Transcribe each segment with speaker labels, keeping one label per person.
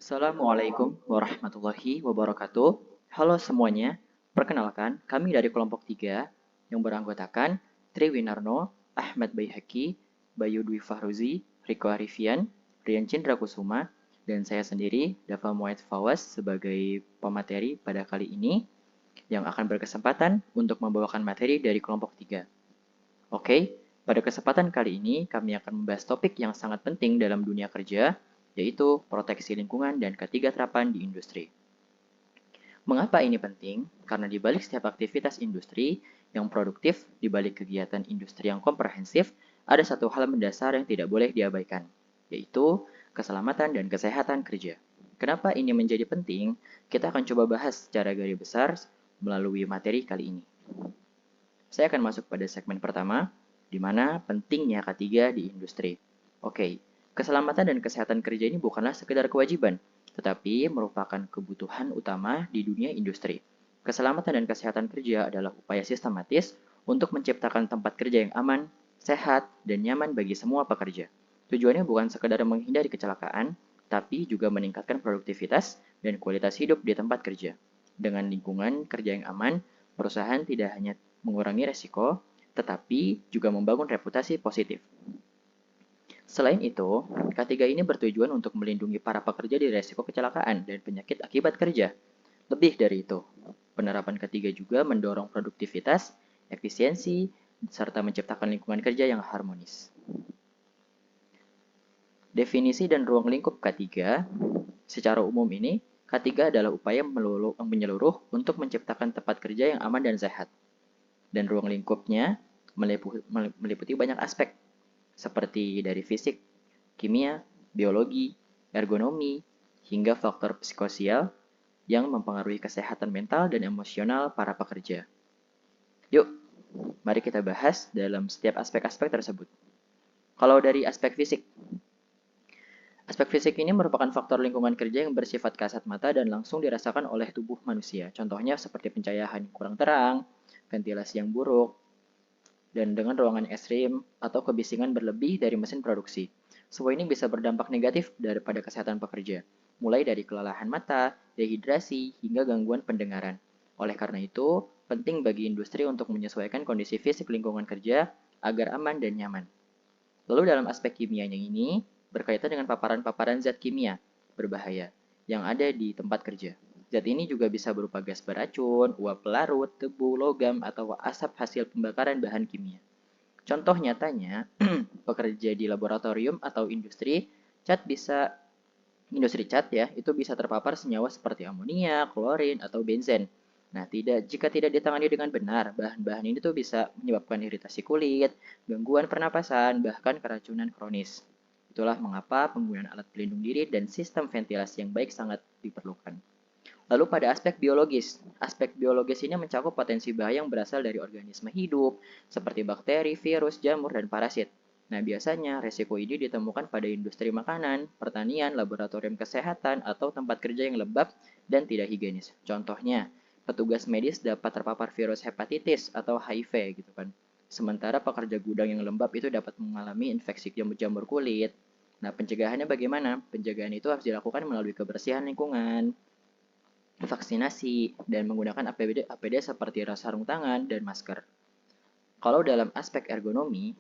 Speaker 1: Assalamualaikum warahmatullahi wabarakatuh. Halo semuanya, perkenalkan kami dari kelompok 3 yang beranggotakan Tri Winarno, Ahmad Baihaqi, Bayu Dwi Fahruzi, Riko Arifian, Rian Cindra Kusuma, dan saya sendiri, Dava Muaid Fawas sebagai pemateri pada kali ini yang akan berkesempatan untuk membawakan materi dari kelompok 3. Oke, pada kesempatan kali ini kami akan membahas topik yang sangat penting dalam dunia kerja, yaitu proteksi lingkungan dan ketiga terapan di industri. Mengapa ini penting? Karena di balik setiap aktivitas industri yang produktif, di balik kegiatan industri yang komprehensif, ada satu hal mendasar yang tidak boleh diabaikan, yaitu keselamatan dan kesehatan kerja. Kenapa ini menjadi penting? Kita akan coba bahas secara garis besar melalui materi kali ini. Saya akan masuk pada segmen pertama, di mana pentingnya K3 di industri. Oke, keselamatan dan kesehatan kerja ini bukanlah sekedar kewajiban, tetapi merupakan kebutuhan utama di dunia industri. Keselamatan dan kesehatan kerja adalah upaya sistematis untuk menciptakan tempat kerja yang aman, sehat, dan nyaman bagi semua pekerja. Tujuannya bukan sekedar menghindari kecelakaan, tapi juga meningkatkan produktivitas dan kualitas hidup di tempat kerja. Dengan lingkungan kerja yang aman, perusahaan tidak hanya mengurangi resiko, tetapi juga membangun reputasi positif. Selain itu, K3 ini bertujuan untuk melindungi para pekerja dari resiko kecelakaan dan penyakit akibat kerja. Lebih dari itu, penerapan K3 juga mendorong produktivitas, efisiensi, serta menciptakan lingkungan kerja yang harmonis. Definisi dan ruang lingkup K3, secara umum ini, K3 adalah upaya menyeluruh untuk menciptakan tempat kerja yang aman dan sehat. Dan ruang lingkupnya meliputi banyak aspek, seperti dari fisik, kimia, biologi, ergonomi, hingga faktor psikososial yang mempengaruhi kesehatan mental dan emosional para pekerja. Yuk, mari kita bahas dalam setiap aspek-aspek tersebut. Kalau dari aspek fisik, aspek fisik ini merupakan faktor lingkungan kerja yang bersifat kasat mata dan langsung dirasakan oleh tubuh manusia. Contohnya seperti pencahayaan kurang terang, ventilasi yang buruk, dan dengan ruangan ekstrim atau kebisingan berlebih dari mesin produksi. Semua ini bisa berdampak negatif daripada kesehatan pekerja, mulai dari kelelahan mata, dehidrasi, hingga gangguan pendengaran. Oleh karena itu, penting bagi industri untuk menyesuaikan kondisi fisik lingkungan kerja agar aman dan nyaman. Lalu dalam aspek kimianya ini, berkaitan dengan paparan-paparan zat kimia berbahaya yang ada di tempat kerja. Zat ini juga bisa berupa gas beracun, uap pelarut, debu, logam, atau asap hasil pembakaran bahan kimia. Contoh nyatanya, pekerja di laboratorium atau industri cat ya, itu bisa terpapar senyawa seperti amonia, klorin, atau benzen. Nah, jika tidak ditangani dengan benar, bahan-bahan ini tuh bisa menyebabkan iritasi kulit, gangguan pernapasan, bahkan keracunan kronis. Itulah mengapa penggunaan alat pelindung diri dan sistem ventilasi yang baik sangat diperlukan. Lalu pada aspek biologis ini mencakup potensi bahaya yang berasal dari organisme hidup, seperti bakteri, virus, jamur, dan parasit. Nah, biasanya resiko ini ditemukan pada industri makanan, pertanian, laboratorium kesehatan, atau tempat kerja yang lembab dan tidak higienis. Contohnya, petugas medis dapat terpapar virus hepatitis atau HIV gitu kan. Sementara pekerja gudang yang lembab itu dapat mengalami infeksi jamur kulit. Nah, pencegahannya bagaimana? Pencegahan itu harus dilakukan melalui kebersihan lingkungan, vaksinasi, dan menggunakan APD seperti sarung tangan dan masker. Kalau dalam aspek ergonomi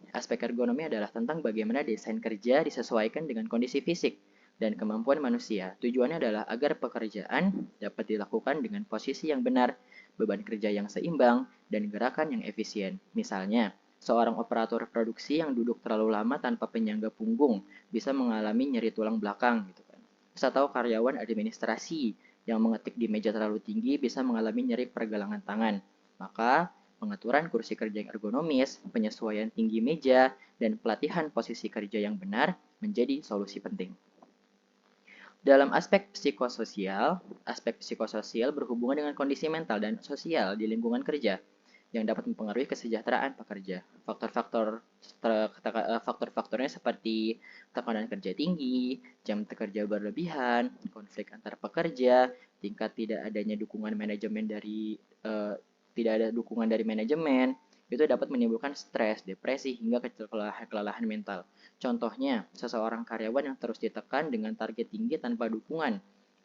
Speaker 1: adalah tentang bagaimana desain kerja disesuaikan dengan kondisi fisik dan kemampuan manusia. Tujuannya adalah agar pekerjaan dapat dilakukan dengan posisi yang benar, beban kerja yang seimbang, dan gerakan yang efisien. Misalnya, seorang operator produksi yang duduk terlalu lama tanpa penyangga punggung bisa mengalami nyeri tulang belakang gitu kan. Atau karyawan administrasi yang mengetik di meja terlalu tinggi bisa mengalami nyeri pergelangan tangan. Maka, pengaturan kursi kerja yang ergonomis, penyesuaian tinggi meja, dan pelatihan posisi kerja yang benar menjadi solusi penting. Dalam aspek psikososial berhubungan dengan kondisi mental dan sosial di lingkungan kerja yang dapat mempengaruhi kesejahteraan pekerja. Faktor-faktornya seperti tekanan kerja tinggi, jam kerja berlebihan, konflik antar pekerja, tingkat tidak ada dukungan dari manajemen, itu dapat menimbulkan stres, depresi, hingga kelelahan mental. Contohnya, seseorang karyawan yang terus ditekan dengan target tinggi tanpa dukungan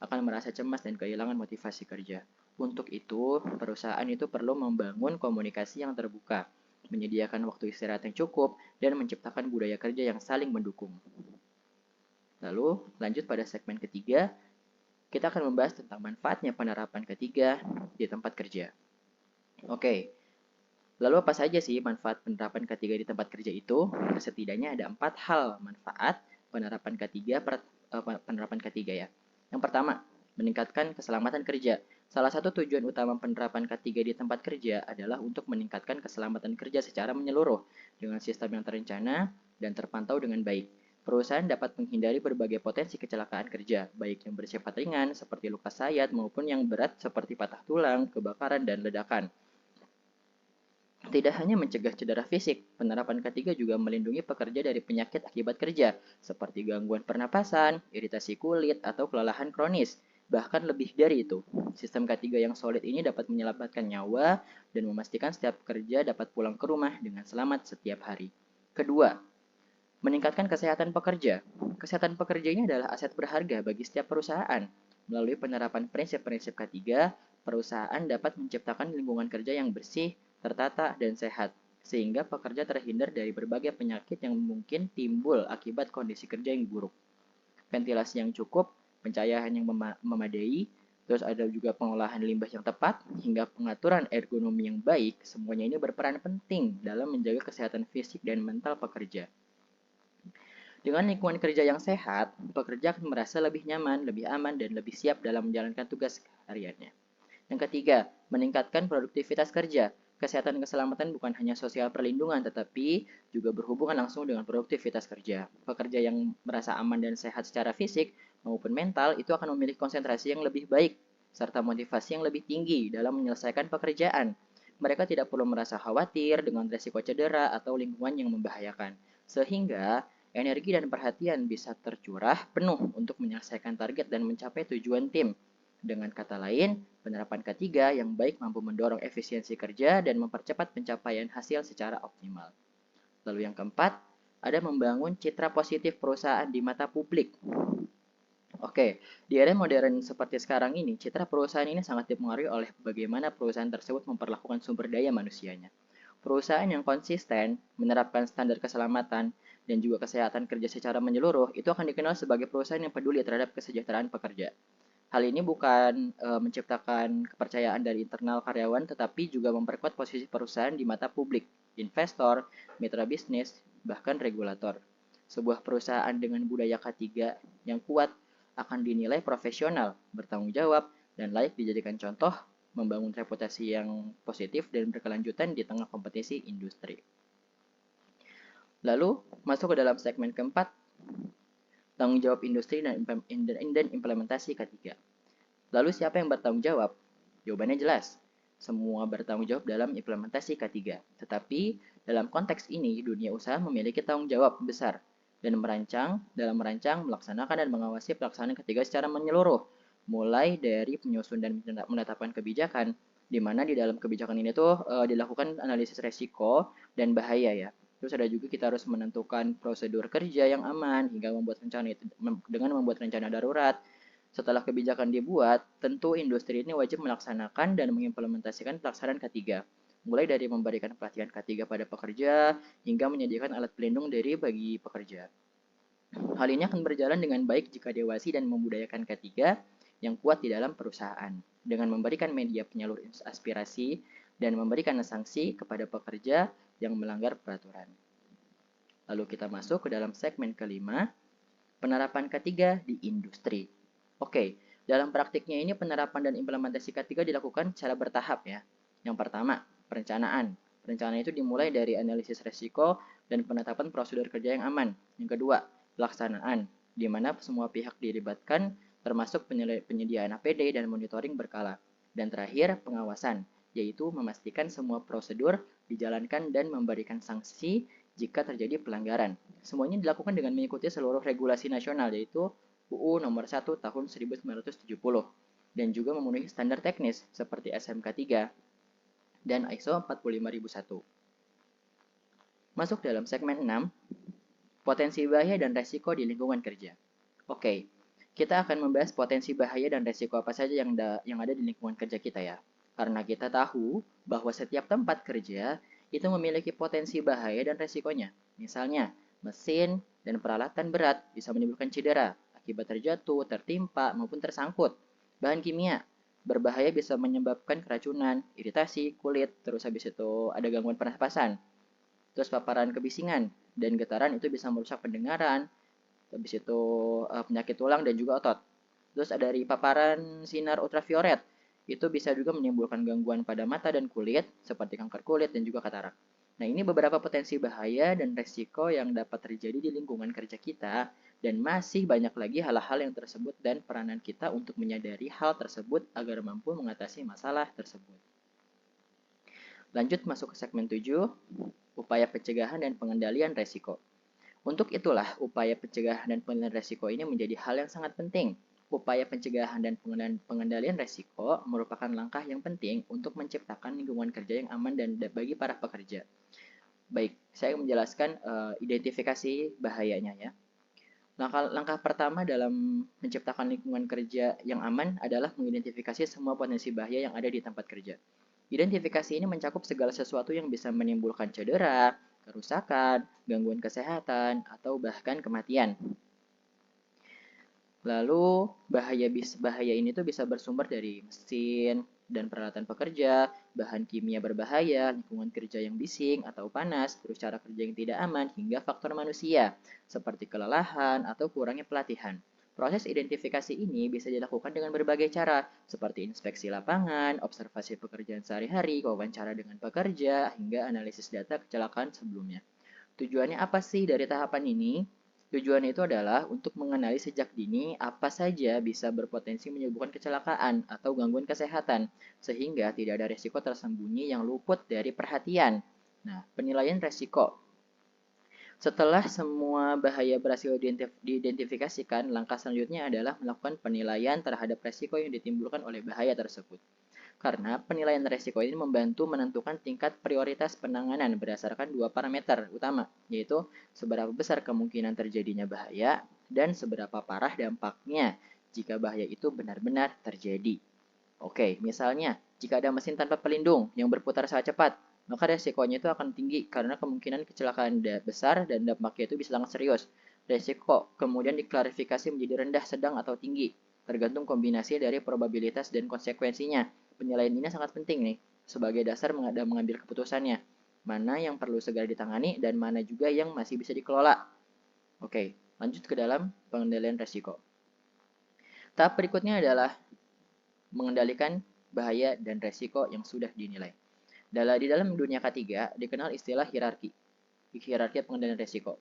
Speaker 1: akan merasa cemas dan kehilangan motivasi kerja. Untuk itu, perusahaan itu perlu membangun komunikasi yang terbuka, menyediakan waktu istirahat yang cukup, dan menciptakan budaya kerja yang saling mendukung. Lalu, lanjut pada segmen ketiga, kita akan membahas tentang manfaatnya penerapan ketiga di tempat kerja. Oke, lalu apa saja sih manfaat penerapan ketiga di tempat kerja itu? Setidaknya ada 4 hal manfaat penerapan ketiga ya. Yang pertama, meningkatkan keselamatan kerja. Salah satu tujuan utama penerapan ketiga di tempat kerja adalah untuk meningkatkan keselamatan kerja secara menyeluruh dengan sistem yang terencana dan terpantau dengan baik. Perusahaan dapat menghindari berbagai potensi kecelakaan kerja, baik yang bersifat ringan seperti luka sayat maupun yang berat seperti patah tulang, kebakaran, dan ledakan. Tidak hanya mencegah cedera fisik, penerapan ketiga juga melindungi pekerja dari penyakit akibat kerja, seperti gangguan pernapasan, iritasi kulit, atau kelelahan kronis. Bahkan lebih dari itu, sistem ketiga yang solid ini dapat menyelamatkan nyawa dan memastikan setiap pekerja dapat pulang ke rumah dengan selamat setiap hari. Kedua, meningkatkan kesehatan pekerja. Kesehatan pekerja ini adalah aset berharga bagi setiap perusahaan. Melalui penerapan prinsip-prinsip ketiga, perusahaan dapat menciptakan lingkungan kerja yang bersih, tertata, dan sehat, sehingga pekerja terhindar dari berbagai penyakit yang mungkin timbul akibat kondisi kerja yang buruk. Ventilasi yang cukup, pencahayaan yang memadai, terus ada juga pengolahan limbah yang tepat, hingga pengaturan ergonomi yang baik, semuanya ini berperan penting dalam menjaga kesehatan fisik dan mental pekerja. Dengan lingkungan kerja yang sehat, pekerja akan merasa lebih nyaman, lebih aman, dan lebih siap dalam menjalankan tugas hariannya. Yang ketiga, meningkatkan produktivitas kerja. Kesehatan dan keselamatan bukan hanya sosial perlindungan, tetapi juga berhubungan langsung dengan produktivitas kerja. Pekerja yang merasa aman dan sehat secara fisik maupun mental itu akan memiliki konsentrasi yang lebih baik, serta motivasi yang lebih tinggi dalam menyelesaikan pekerjaan. Mereka tidak perlu merasa khawatir dengan risiko cedera atau lingkungan yang membahayakan. Sehingga energi dan perhatian bisa tercurah penuh untuk menyelesaikan target dan mencapai tujuan tim. Dengan kata lain, penerapan ketiga yang baik mampu mendorong efisiensi kerja dan mempercepat pencapaian hasil secara optimal. Lalu yang keempat, ada membangun citra positif perusahaan di mata publik. Oke, di era modern seperti sekarang ini, citra perusahaan ini sangat dipengaruhi oleh bagaimana perusahaan tersebut memperlakukan sumber daya manusianya. Perusahaan yang konsisten menerapkan standar keselamatan dan juga kesehatan kerja secara menyeluruh itu akan dikenal sebagai perusahaan yang peduli terhadap kesejahteraan pekerja. Hal ini bukan menciptakan kepercayaan dari internal karyawan, tetapi juga memperkuat posisi perusahaan di mata publik, investor, mitra bisnis, bahkan regulator. Sebuah perusahaan dengan budaya K3 yang kuat akan dinilai profesional, bertanggung jawab, dan layak dijadikan contoh membangun reputasi yang positif dan berkelanjutan di tengah kompetisi industri. Lalu, masuk ke dalam segmen keempat, tanggung jawab industri dan implementasi ketiga. Lalu siapa yang bertanggung jawab? Jawabannya jelas. Semua bertanggung jawab dalam implementasi ketiga. Tetapi dalam konteks ini, dunia usaha memiliki tanggung jawab besar dan dalam merancang, melaksanakan, dan mengawasi pelaksanaan ketiga secara menyeluruh, mulai dari penyusun dan menetapkan kebijakan, di mana di dalam kebijakan ini tuh dilakukan analisis resiko dan bahaya ya. Terus ada juga kita harus menentukan prosedur kerja yang aman hingga membuat rencana itu dengan membuat rencana darurat. Setelah kebijakan dibuat, tentu industri ini wajib melaksanakan dan mengimplementasikan pelaksanaan ketiga, mulai dari memberikan pelatihan ketiga pada pekerja hingga menyediakan alat pelindung diri bagi pekerja. Hal ini akan berjalan dengan baik jika dewasi dan membudayakan ketiga yang kuat di dalam perusahaan, dengan memberikan media penyalur aspirasi dan memberikan sanksi kepada pekerja yang melanggar peraturan. Lalu kita masuk ke dalam segmen kelima, penerapan ketiga di industri. Oke, dalam praktiknya ini penerapan dan implementasi ketiga dilakukan secara bertahap ya. Yang pertama, perencanaan. Perencanaan itu dimulai dari analisis resiko dan penetapan prosedur kerja yang aman. Yang kedua, pelaksanaan, di mana semua pihak dilibatkan termasuk penyediaan APD dan monitoring berkala. Dan terakhir, pengawasan, yaitu memastikan semua prosedur dijalankan dan memberikan sanksi jika terjadi pelanggaran. Semuanya dilakukan dengan mengikuti seluruh regulasi nasional, yaitu UU Nomor 1 Tahun 1970, dan juga memenuhi standar teknis seperti SMK 3 dan ISO 45001. Masuk dalam segmen 6, potensi bahaya dan resiko di lingkungan kerja. Oke, kita akan membahas potensi bahaya dan resiko apa saja yang ada di lingkungan kerja kita ya. Karena kita tahu bahwa setiap tempat kerja itu memiliki potensi bahaya dan resikonya. Misalnya, mesin dan peralatan berat bisa menimbulkan cedera akibat terjatuh, tertimpa, maupun tersangkut. Bahan kimia berbahaya bisa menyebabkan keracunan, iritasi, kulit, terus habis itu ada gangguan pernapasan. Terus paparan kebisingan dan getaran itu bisa merusak pendengaran, habis itu penyakit tulang dan juga otot. Terus ada dari paparan sinar ultraviolet, itu bisa juga menimbulkan gangguan pada mata dan kulit, seperti kanker kulit dan juga katarak. Nah, ini beberapa potensi bahaya dan resiko yang dapat terjadi di lingkungan kerja kita, dan masih banyak lagi hal-hal yang tersebut dan peranan kita untuk menyadari hal tersebut agar mampu mengatasi masalah tersebut. Lanjut masuk ke segmen 7, upaya pencegahan dan pengendalian resiko. Untuk itulah, upaya pencegahan dan pengendalian resiko ini menjadi hal yang sangat penting. Upaya pencegahan dan pengendalian resiko merupakan langkah yang penting untuk menciptakan lingkungan kerja yang aman dan bagi para pekerja. Baik, saya menjelaskan identifikasi bahayanya ya. Langkah pertama dalam menciptakan lingkungan kerja yang aman adalah mengidentifikasi semua potensi bahaya yang ada di tempat kerja. Identifikasi ini mencakup segala sesuatu yang bisa menimbulkan cedera, kerusakan, gangguan kesehatan, atau bahkan kematian. Lalu bahaya ini tuh bisa bersumber dari mesin dan peralatan pekerja, bahan kimia berbahaya, lingkungan kerja yang bising atau panas, terus cara kerja yang tidak aman, hingga faktor manusia, seperti kelelahan atau kurangnya pelatihan. Proses identifikasi ini bisa dilakukan dengan berbagai cara, seperti inspeksi lapangan, observasi pekerjaan sehari-hari, wawancara dengan pekerja, hingga analisis data kecelakaan sebelumnya. Tujuannya apa sih dari tahapan ini? Tujuannya itu adalah untuk mengenali sejak dini apa saja bisa berpotensi menyebabkan kecelakaan atau gangguan kesehatan, sehingga tidak ada risiko tersembunyi yang luput dari perhatian. Nah, penilaian risiko. Setelah semua bahaya berhasil diidentifikasikan, langkah selanjutnya adalah melakukan penilaian terhadap risiko yang ditimbulkan oleh bahaya tersebut. Karena penilaian resiko ini membantu menentukan tingkat prioritas penanganan berdasarkan dua parameter utama, yaitu seberapa besar kemungkinan terjadinya bahaya dan seberapa parah dampaknya jika bahaya itu benar-benar terjadi. Oke, misalnya jika ada mesin tanpa pelindung yang berputar sangat cepat, maka resikonya itu akan tinggi karena kemungkinan kecelakaan besar dan dampaknya itu bisa sangat serius. Resiko kemudian diklarifikasi menjadi rendah, sedang, atau tinggi, tergantung kombinasi dari probabilitas dan konsekuensinya. Penilaian ini sangat penting nih, sebagai dasar mengambil keputusannya. Mana yang perlu segera ditangani dan mana juga yang masih bisa dikelola. Oke, lanjut ke dalam pengendalian resiko. Tahap berikutnya adalah mengendalikan bahaya dan resiko yang sudah dinilai. Di dalam dunia ketiga dikenal istilah hierarki pengendalian resiko.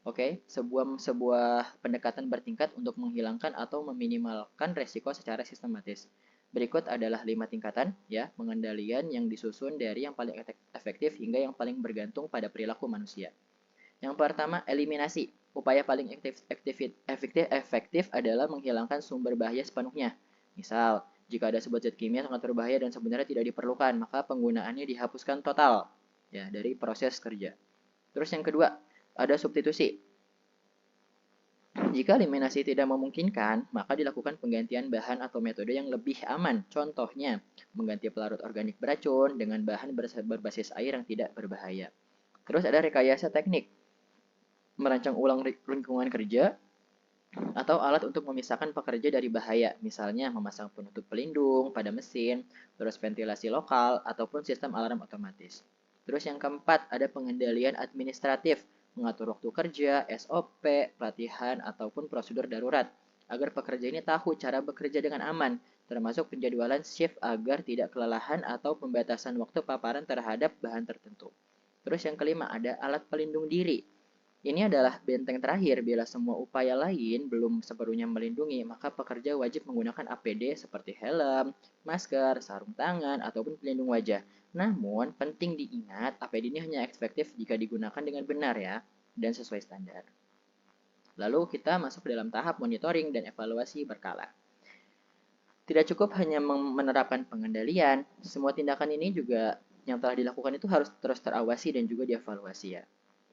Speaker 1: Oke, sebuah pendekatan bertingkat untuk menghilangkan atau meminimalkan resiko secara sistematis. Berikut adalah 5 tingkatan ya, pengendalian yang disusun dari yang paling efektif hingga yang paling bergantung pada perilaku manusia. Yang pertama, eliminasi. Upaya paling efektif adalah menghilangkan sumber bahaya sepenuhnya. Misal, jika ada sebuah zat kimia sangat berbahaya dan sebenarnya tidak diperlukan, maka penggunaannya dihapuskan total ya dari proses kerja. Terus yang kedua, ada substitusi. Jika eliminasi tidak memungkinkan, maka dilakukan penggantian bahan atau metode yang lebih aman. Contohnya, mengganti pelarut organik beracun dengan bahan berbasis air yang tidak berbahaya. Terus ada rekayasa teknik. Merancang ulang lingkungan kerja atau alat untuk memisahkan pekerja dari bahaya, misalnya memasang penutup pelindung pada mesin, terus ventilasi lokal, ataupun sistem alarm otomatis. Terus yang keempat, ada pengendalian administratif, mengatur waktu kerja, SOP, pelatihan, ataupun prosedur darurat, agar pekerja ini tahu cara bekerja dengan aman, termasuk penjadwalan shift agar tidak kelelahan atau pembatasan waktu paparan terhadap bahan tertentu. Terus yang kelima, ada alat pelindung diri. Ini adalah benteng terakhir bila semua upaya lain belum sepenuhnya melindungi, maka pekerja wajib menggunakan APD seperti helm, masker, sarung tangan, ataupun pelindung wajah. Namun, penting diingat, APD ini hanya efektif jika digunakan dengan benar ya, dan sesuai standar. Lalu kita masuk ke dalam tahap monitoring dan evaluasi berkala. Tidak cukup hanya menerapkan pengendalian, semua tindakan ini juga yang telah dilakukan itu harus terus terawasi dan juga dievaluasi ya.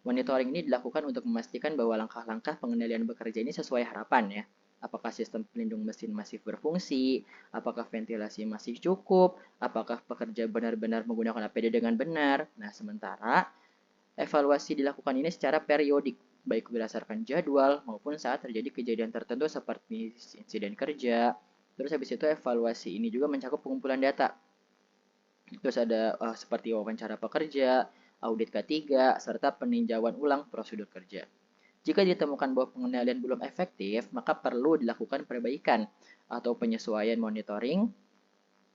Speaker 1: Monitoring ini dilakukan untuk memastikan bahwa langkah-langkah pengendalian bekerja ini sesuai harapan ya. apakah sistem pelindung mesin masih berfungsi, apakah ventilasi masih cukup, apakah pekerja benar-benar menggunakan APD dengan benar. Nah, sementara evaluasi dilakukan ini secara periodik, baik berdasarkan jadwal maupun saat terjadi kejadian tertentu seperti insiden kerja. Terus habis itu evaluasi ini juga mencakup pengumpulan data. Terus ada seperti wawancara pekerja, audit K3, serta peninjauan ulang prosedur kerja. Jika ditemukan bahwa pengendalian belum efektif, maka perlu dilakukan perbaikan atau penyesuaian monitoring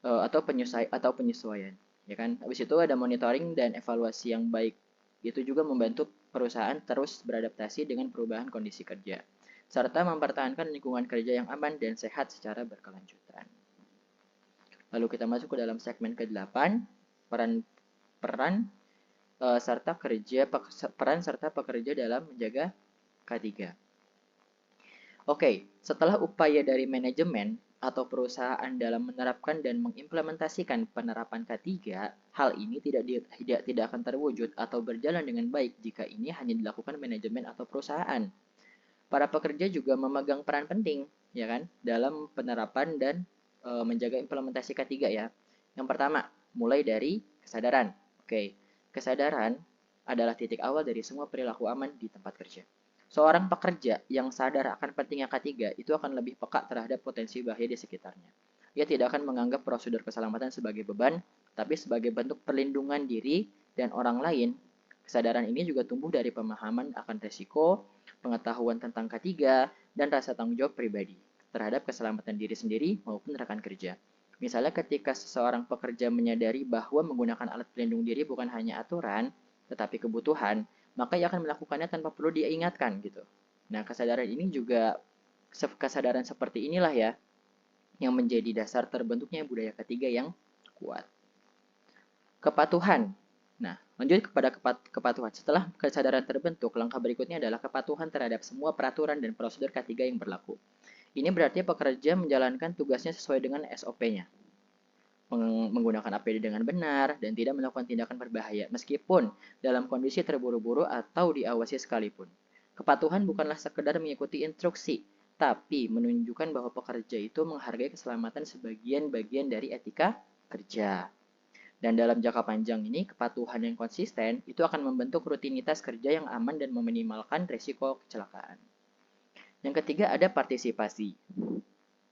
Speaker 1: atau penyesuaian, ya kan? Habis itu ada monitoring dan evaluasi yang baik. Itu juga membantu perusahaan terus beradaptasi dengan perubahan kondisi kerja serta mempertahankan lingkungan kerja yang aman dan sehat secara berkelanjutan. Lalu kita masuk ke dalam segmen ke-8, peran serta pekerja dalam menjaga K3. Oke, setelah upaya dari manajemen atau perusahaan dalam menerapkan dan mengimplementasikan penerapan K3, hal ini tidak akan terwujud atau berjalan dengan baik jika ini hanya dilakukan manajemen atau perusahaan. Para pekerja juga memegang peran penting, ya kan, dalam penerapan dan menjaga implementasi K3 ya. Yang pertama, mulai dari kesadaran. Oke, kesadaran adalah titik awal dari semua perilaku aman di tempat kerja. Seorang pekerja yang sadar akan pentingnya K3 itu akan lebih peka terhadap potensi bahaya di sekitarnya. Ia tidak akan menganggap prosedur keselamatan sebagai beban, tapi sebagai bentuk perlindungan diri dan orang lain. Kesadaran ini juga tumbuh dari pemahaman akan risiko, pengetahuan tentang K3, dan rasa tanggung jawab pribadi terhadap keselamatan diri sendiri maupun rekan kerja. Misalnya ketika seseorang pekerja menyadari bahwa menggunakan alat pelindung diri bukan hanya aturan, tetapi kebutuhan, maka ia akan melakukannya tanpa perlu dia ingatkan gitu. Nah, kesadaran ini juga kesadaran seperti inilah ya yang menjadi dasar terbentuknya budaya K3 yang kuat. Kepatuhan. Nah, lanjut kepada kepatuhan. Setelah kesadaran terbentuk, langkah berikutnya adalah kepatuhan terhadap semua peraturan dan prosedur K3 yang berlaku. Ini berarti pekerja menjalankan tugasnya sesuai dengan SOP-nya, menggunakan APD dengan benar, dan tidak melakukan tindakan berbahaya, meskipun dalam kondisi terburu-buru atau diawasi sekalipun. Kepatuhan bukanlah sekedar mengikuti instruksi, tapi menunjukkan bahwa pekerja itu menghargai keselamatan sebagian bagian dari etika kerja. Dan dalam jangka panjang ini, kepatuhan yang konsisten itu akan membentuk rutinitas kerja yang aman dan meminimalkan risiko kecelakaan. Yang ketiga ada partisipasi.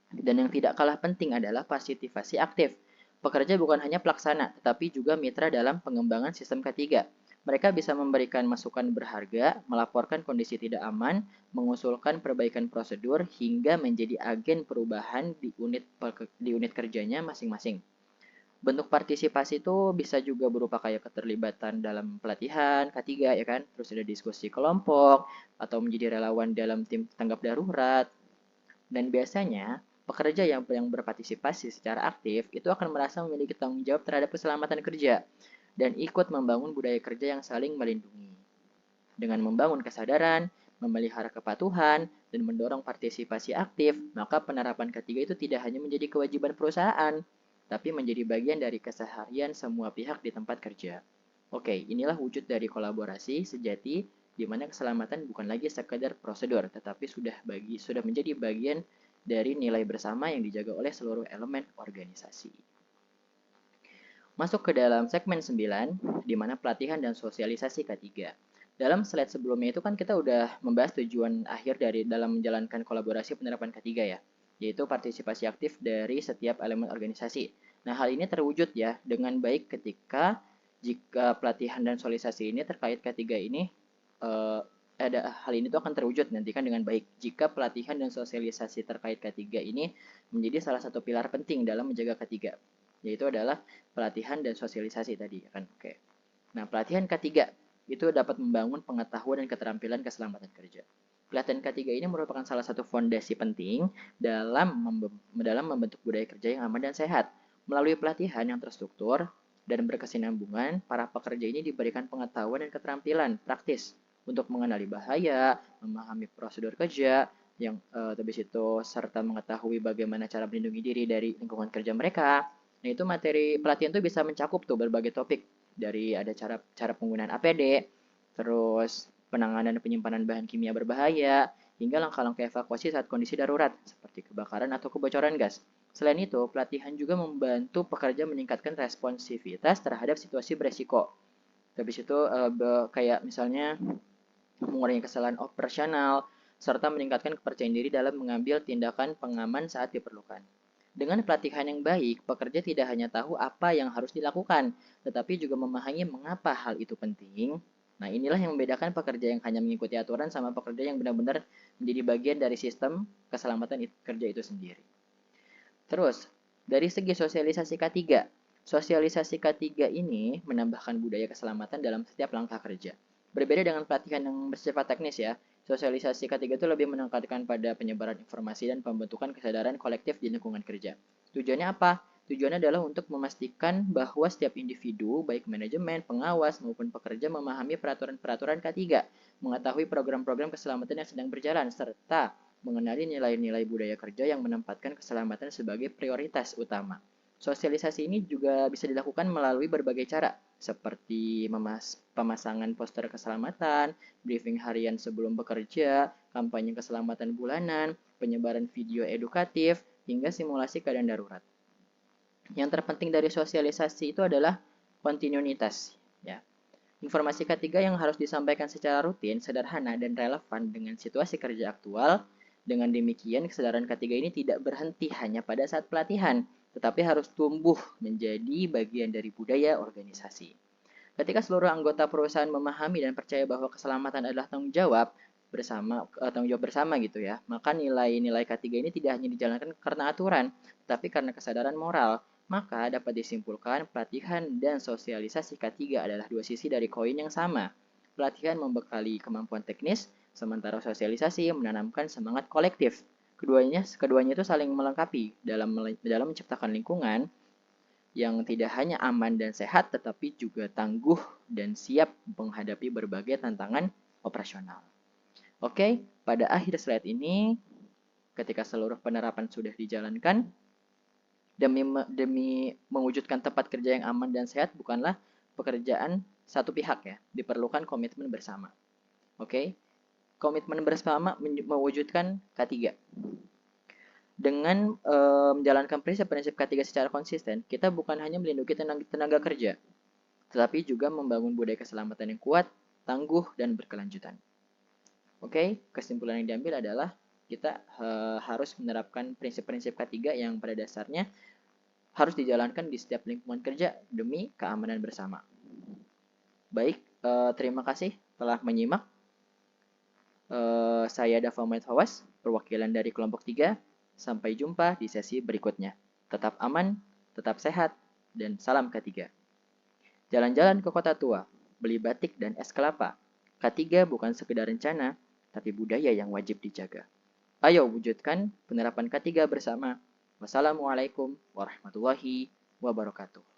Speaker 1: Dan yang tidak kalah penting adalah partisipasi aktif. Pekerja bukan hanya pelaksana, tetapi juga mitra dalam pengembangan sistem K3. Mereka bisa memberikan masukan berharga, melaporkan kondisi tidak aman, mengusulkan perbaikan prosedur, hingga menjadi agen perubahan di unit kerjanya masing-masing. Bentuk partisipasi itu bisa juga berupa kayak keterlibatan dalam pelatihan K3 ya kan, terus ada diskusi kelompok atau menjadi relawan dalam tim tanggap darurat. Dan biasanya pekerja yang berpartisipasi secara aktif itu akan merasa memiliki tanggung jawab terhadap keselamatan kerja dan ikut membangun budaya kerja yang saling melindungi. Dengan membangun kesadaran, memelihara kepatuhan, dan mendorong partisipasi aktif, maka penerapan K3 itu tidak hanya menjadi kewajiban perusahaan, tapi menjadi bagian dari keseharian semua pihak di tempat kerja. Oke, inilah wujud dari kolaborasi sejati di mana keselamatan bukan lagi sekedar prosedur, tetapi sudah menjadi bagian dari nilai bersama yang dijaga oleh seluruh elemen organisasi. Masuk ke dalam segmen 9, di mana pelatihan dan sosialisasi K3. Dalam slide sebelumnya itu kan kita udah membahas tujuan akhir dari dalam menjalankan kolaborasi penerapan K3 ya, yaitu partisipasi aktif dari setiap elemen organisasi. Nah, hal ini terwujud ya dengan baik ketika jika pelatihan dan sosialisasi ini terkait K3 ini hal ini tuh akan terwujud nanti kan dengan baik jika pelatihan dan sosialisasi terkait K3 ini menjadi salah satu pilar penting dalam menjaga K3, yaitu adalah pelatihan dan sosialisasi tadi kan. Oke. Nah, pelatihan K3 itu dapat membangun pengetahuan dan keterampilan keselamatan kerja. Pelatihan K3 ini merupakan salah satu fondasi penting dalam membentuk budaya kerja yang aman dan sehat. Melalui pelatihan yang terstruktur dan berkesinambungan, para pekerja ini diberikan pengetahuan dan keterampilan praktis untuk mengenali bahaya, memahami prosedur kerja, yang habis itu serta mengetahui bagaimana cara melindungi diri dari lingkungan kerja mereka. Nah, itu materi pelatihan itu bisa mencakup tuh berbagai topik dari ada cara penggunaan APD, terus penanganan dan penyimpanan bahan kimia berbahaya, hingga langkah-langkah evakuasi saat kondisi darurat, seperti kebakaran atau kebocoran gas. Selain itu, pelatihan juga membantu pekerja meningkatkan responsivitas terhadap situasi beresiko. Habis itu, kayak misalnya mengurangi kesalahan operasional, serta meningkatkan kepercayaan diri dalam mengambil tindakan pengaman saat diperlukan. Dengan pelatihan yang baik, pekerja tidak hanya tahu apa yang harus dilakukan, tetapi juga memahami mengapa hal itu penting. Nah, inilah yang membedakan pekerja yang hanya mengikuti aturan sama pekerja yang benar-benar menjadi bagian dari sistem keselamatan kerja itu sendiri. Terus, dari segi sosialisasi K3, sosialisasi K3 ini menambahkan budaya keselamatan dalam setiap langkah kerja. Berbeda dengan pelatihan yang bersifat teknis ya, sosialisasi K3 itu lebih menekankan pada penyebaran informasi dan pembentukan kesadaran kolektif di lingkungan kerja. Tujuannya apa? Tujuannya adalah untuk memastikan bahwa setiap individu, baik manajemen, pengawas, maupun pekerja memahami peraturan-peraturan K3, mengetahui program-program keselamatan yang sedang berjalan, serta mengenali nilai-nilai budaya kerja yang menempatkan keselamatan sebagai prioritas utama. Sosialisasi ini juga bisa dilakukan melalui berbagai cara, seperti pemasangan poster keselamatan, briefing harian sebelum bekerja, kampanye keselamatan bulanan, penyebaran video edukatif, hingga simulasi keadaan darurat. Yang terpenting dari sosialisasi itu adalah kontinuitas. Ya. Informasi ketiga yang harus disampaikan secara rutin, sederhana, dan relevan dengan situasi kerja aktual. Dengan demikian, kesadaran ketiga ini tidak berhenti hanya pada saat pelatihan, tetapi harus tumbuh menjadi bagian dari budaya organisasi. Ketika seluruh anggota perusahaan memahami dan percaya bahwa keselamatan adalah tanggung jawab bersama gitu ya, maka nilai-nilai ketiga ini tidak hanya dijalankan karena aturan, tetapi karena kesadaran moral. Maka dapat disimpulkan pelatihan dan sosialisasi K3 adalah dua sisi dari koin yang sama. Pelatihan membekali kemampuan teknis, sementara sosialisasi menanamkan semangat kolektif. Keduanya itu saling melengkapi dalam menciptakan lingkungan yang tidak hanya aman dan sehat, tetapi juga tangguh dan siap menghadapi berbagai tantangan operasional. Oke, pada akhir slide ini, ketika seluruh penerapan sudah dijalankan, demi mewujudkan tempat kerja yang aman dan sehat bukanlah pekerjaan satu pihak ya, diperlukan komitmen bersama. Oke, komitmen bersama mewujudkan K3. Dengan menjalankan prinsip-prinsip K3 secara konsisten, kita bukan hanya melindungi tenaga kerja, tetapi juga membangun budaya keselamatan yang kuat, tangguh, dan berkelanjutan. Oke, kesimpulan yang diambil adalah kita harus menerapkan prinsip-prinsip K3 yang pada dasarnya harus dijalankan di setiap lingkungan kerja demi keamanan bersama. Baik, terima kasih telah menyimak. Saya Dava Muhammad Fawas, perwakilan dari kelompok 3. Sampai jumpa di sesi berikutnya. Tetap aman, tetap sehat, dan salam K3. Jalan-jalan ke kota tua, beli batik dan es kelapa. K3 bukan sekedar rencana, tapi budaya yang wajib dijaga. Ayo wujudkan penerapan K3 bersama. Wassalamualaikum warahmatullahi wabarakatuh.